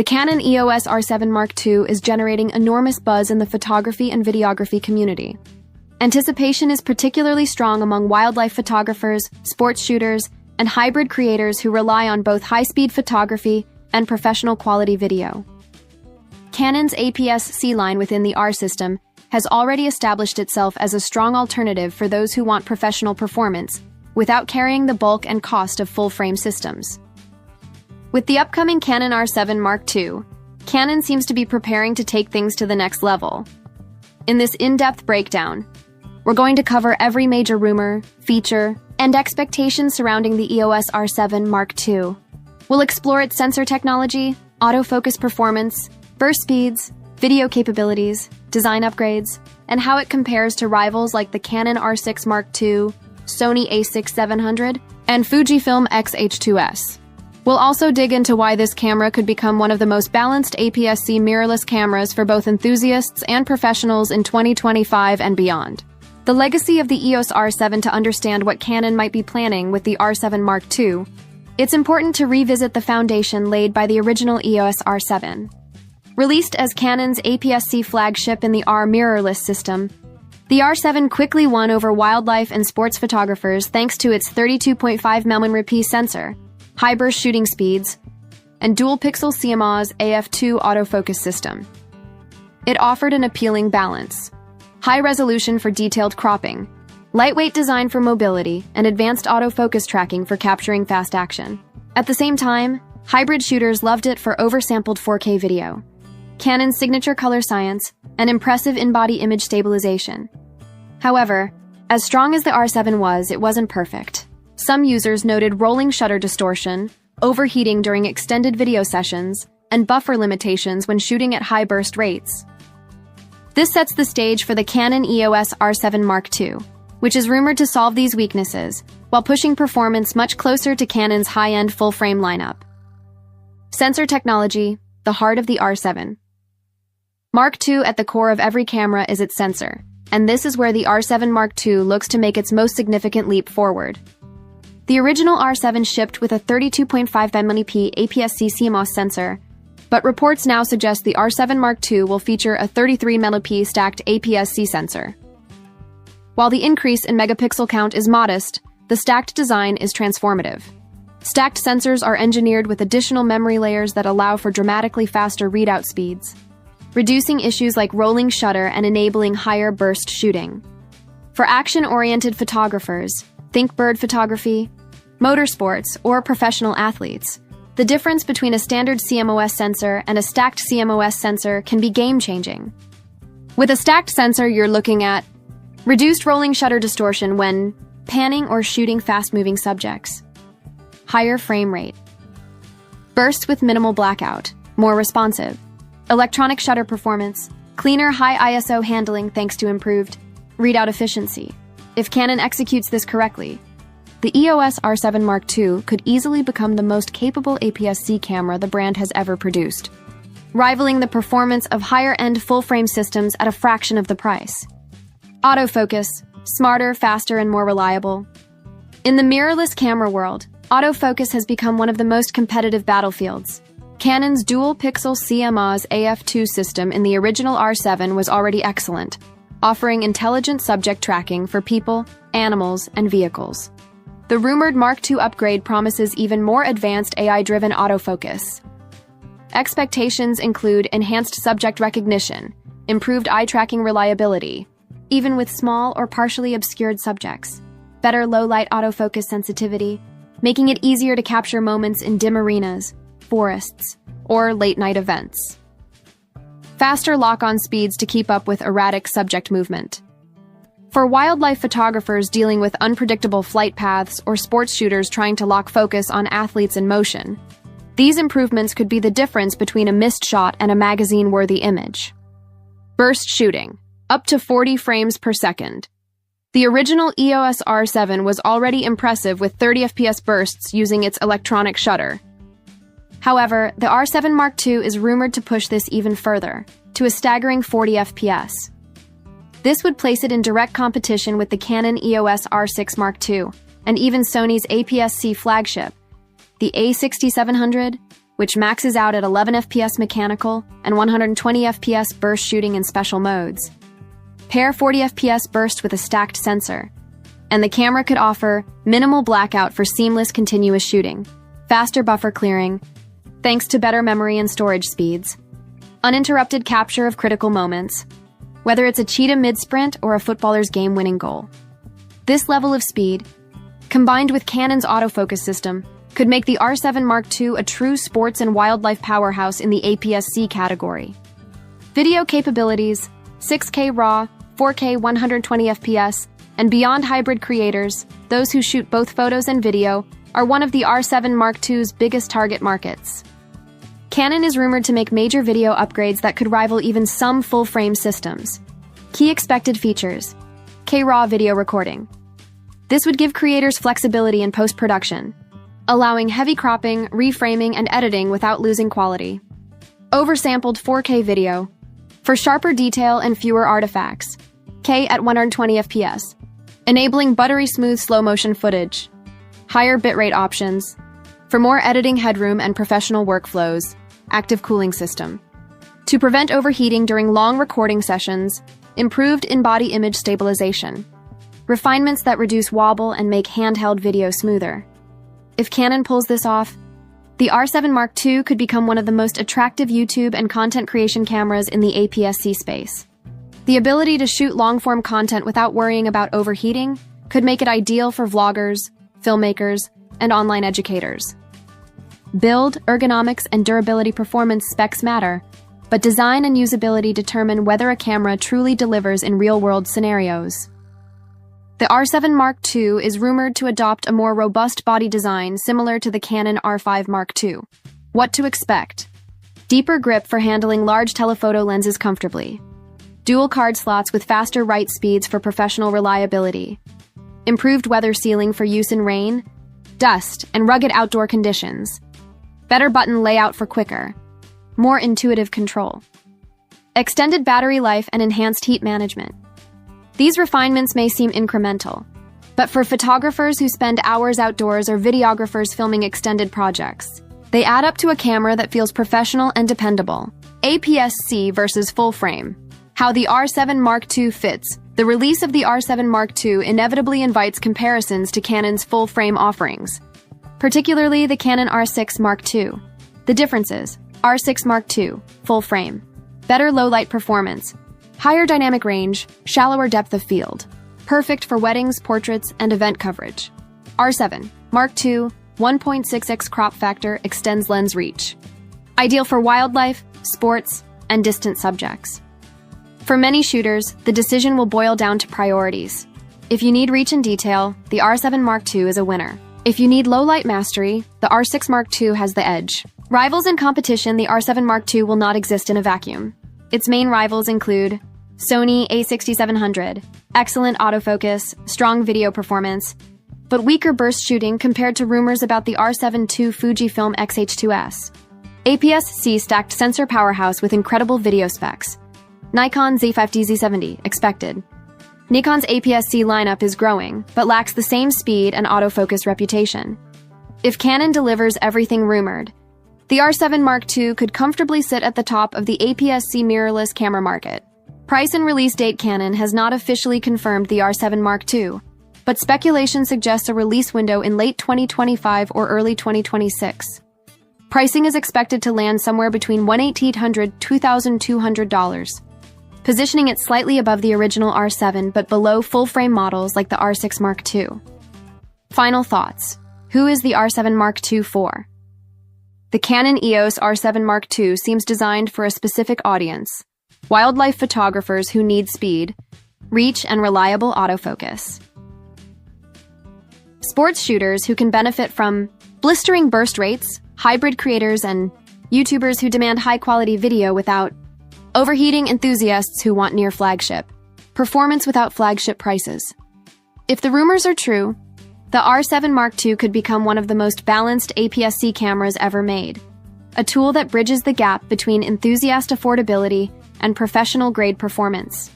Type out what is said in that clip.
The Canon EOS R7 Mark II is generating enormous buzz in the photography and videography community. Anticipation is particularly strong among wildlife photographers, sports shooters, and hybrid creators who rely on both high-speed photography and professional quality video. Canon's APS-C line within the R system has already established itself as a strong alternative for those who want professional performance without carrying the bulk and cost of full-frame systems. With the upcoming Canon R7 Mark II, Canon seems to be preparing to take things to the next level. In this in-depth breakdown, we're going to cover every major rumor, feature, and expectations surrounding the EOS R7 Mark II. We'll explore its sensor technology, autofocus performance, burst speeds, video capabilities, design upgrades, and how it compares to rivals like the Canon R6 Mark II, Sony a6-700, and Fujifilm X-H2S. We'll also dig into why this camera could become one of the most balanced APS-C mirrorless cameras for both enthusiasts and professionals in 2025 and beyond. The legacy of the EOS R7. To understand what Canon might be planning with the R7 Mark II, it's important to revisit the foundation laid by the original EOS R7. Released as Canon's APS-C flagship in the R mirrorless system, the R7 quickly won over wildlife and sports photographers thanks to its 32.5 mm sensor, high burst shooting speeds, and dual-pixel CMOS AF2 autofocus system. It offered an appealing balance: high resolution for detailed cropping, lightweight design for mobility, and advanced autofocus tracking for capturing fast action. At the same time, hybrid shooters loved it for oversampled 4K video, Canon's signature color science, and impressive in-body image stabilization. However, as strong as the R7 was, it wasn't perfect. Some users noted rolling shutter distortion, overheating during extended video sessions, and buffer limitations when shooting at high burst rates. This sets the stage for the Canon EOS R7 Mark II, which is rumored to solve these weaknesses while pushing performance much closer to Canon's high-end full-frame lineup. Sensor technology, the heart of the R7. Mark II at the core of every camera is its sensor, and this is where the R7 Mark II looks to make its most significant leap forward. The original R7 shipped with a 32.5 mm APS-C CMOS sensor, but reports now suggest the R7 Mark II will feature a 33 mm stacked APS-C sensor. While the increase in megapixel count is modest, the stacked design is transformative. Stacked sensors are engineered with additional memory layers that allow for dramatically faster readout speeds, reducing issues like rolling shutter and enabling higher burst shooting. For action-oriented photographers, think bird photography, motorsports, or professional athletes, the difference between a standard CMOS sensor and a stacked CMOS sensor can be game-changing. With a stacked sensor, you're looking at reduced rolling shutter distortion when panning or shooting fast-moving subjects, higher frame rate, bursts with minimal blackout, more responsive, electronic shutter performance, cleaner high ISO handling thanks to improved readout efficiency. If Canon executes this correctly, the EOS R7 Mark II could easily become the most capable APS-C camera the brand has ever produced, rivaling the performance of higher-end full-frame systems at a fraction of the price. Autofocus, smarter, faster, and more reliable. In the mirrorless camera world, autofocus has become one of the most competitive battlefields. Canon's dual-pixel CMOS AF2 system in the original R7 was already excellent, offering intelligent subject tracking for people, animals, and vehicles. The rumored Mark II upgrade promises even more advanced AI-driven autofocus. Expectations include enhanced subject recognition, improved eye-tracking reliability, even with small or partially obscured subjects, better low-light autofocus sensitivity, making it easier to capture moments in dim arenas, forests, or late-night events. Faster lock-on speeds to keep up with erratic subject movement. For wildlife photographers dealing with unpredictable flight paths or sports shooters trying to lock focus on athletes in motion, these improvements could be the difference between a missed shot and a magazine-worthy image. Burst shooting, up to 40 frames per second. The original EOS R7 was already impressive with 30 FPS bursts using its electronic shutter. However, the R7 Mark II is rumored to push this even further, to a staggering 40 FPS. This would place it in direct competition with the Canon EOS R6 Mark II, and even Sony's APS-C flagship, the a6-700, which maxes out at 11 FPS mechanical and 120 FPS burst shooting in special modes. Pair 40 FPS burst with a stacked sensor, and the camera could offer minimal blackout for seamless continuous shooting, faster buffer clearing, thanks to better memory and storage speeds, uninterrupted capture of critical moments, whether it's a cheetah mid-sprint or a footballer's game-winning goal. This level of speed, combined with Canon's autofocus system, could make the R7 Mark II a true sports and wildlife powerhouse in the APS-C category. Video capabilities, 6K RAW, 4K 120 FPS, and beyond hybrid creators, those who shoot both photos and video, are one of the R7 Mark II's biggest target markets. Canon is rumored to make major video upgrades that could rival even some full-frame systems. Key expected features: K-RAW video recording. This would give creators flexibility in post-production, allowing heavy cropping, reframing, and editing without losing quality. Oversampled 4K video, for sharper detail and fewer artifacts. K at 120 FPS, enabling buttery smooth slow-motion footage. Higher bitrate options, for more editing headroom and professional workflows. Active cooling system, to prevent overheating during long recording sessions. Improved in-body image stabilization, refinements that reduce wobble and make handheld video smoother. If Canon pulls this off, the R7 Mark II could become one of the most attractive YouTube and content creation cameras in the APS-C space. The ability to shoot long-form content without worrying about overheating could make it ideal for vloggers, filmmakers, and online educators. Build, ergonomics, and durability performance specs matter, but design and usability determine whether a camera truly delivers in real-world scenarios. The R7 Mark II is rumored to adopt a more robust body design similar to the Canon R5 Mark II. What to expect? Deeper grip for handling large telephoto lenses comfortably. Dual card slots with faster write speeds for professional reliability. Improved weather sealing for use in rain, dust, and rugged outdoor conditions. Better button layout for quicker, more intuitive control. Extended battery life and enhanced heat management. These refinements may seem incremental, but for photographers who spend hours outdoors or videographers filming extended projects, they add up to a camera that feels professional and dependable. APS-C versus full frame. How the R7 Mark II fits. The release of the R7 Mark II inevitably invites comparisons to Canon's full-frame offerings, particularly the Canon R6 Mark II. The differences: R6 Mark II, full frame, better low-light performance, higher dynamic range, shallower depth of field, perfect for weddings, portraits, and event coverage. R7 Mark II, 1.6x crop factor extends lens reach, ideal for wildlife, sports, and distant subjects. For many shooters, the decision will boil down to priorities. If you need reach and detail, the R7 Mark II is a winner. If you need low-light mastery, the R6 Mark II has the edge. Rivals in competition, the R7 Mark II will not exist in a vacuum. Its main rivals include Sony a6700, excellent autofocus, strong video performance, but weaker burst shooting compared to rumors about the R7 II Fujifilm X-H2S. APS-C stacked sensor powerhouse with incredible video specs. Nikon Z50 Z70, expected. Nikon's APS-C lineup is growing, but lacks the same speed and autofocus reputation. If Canon delivers everything rumored, the R7 Mark II could comfortably sit at the top of the APS-C mirrorless camera market. Price and release date: Canon has not officially confirmed the R7 Mark II, but speculation suggests a release window in late 2025 or early 2026. Pricing is expected to land somewhere between $1,800 to $2,200. Positioning it slightly above the original R7 but below full-frame models like the R6 Mark II. Final thoughts. Who is the R7 Mark II for? The Canon EOS R7 Mark II seems designed for a specific audience: wildlife photographers who need speed, reach, and reliable autofocus. Sports shooters who can benefit from blistering burst rates, hybrid creators, and YouTubers who demand high-quality video without overheating, enthusiasts who want near flagship performance without flagship prices. If the rumors are true, the R7 Mark II could become one of the most balanced APS-C cameras ever made, a tool that bridges the gap between enthusiast affordability and professional-grade performance.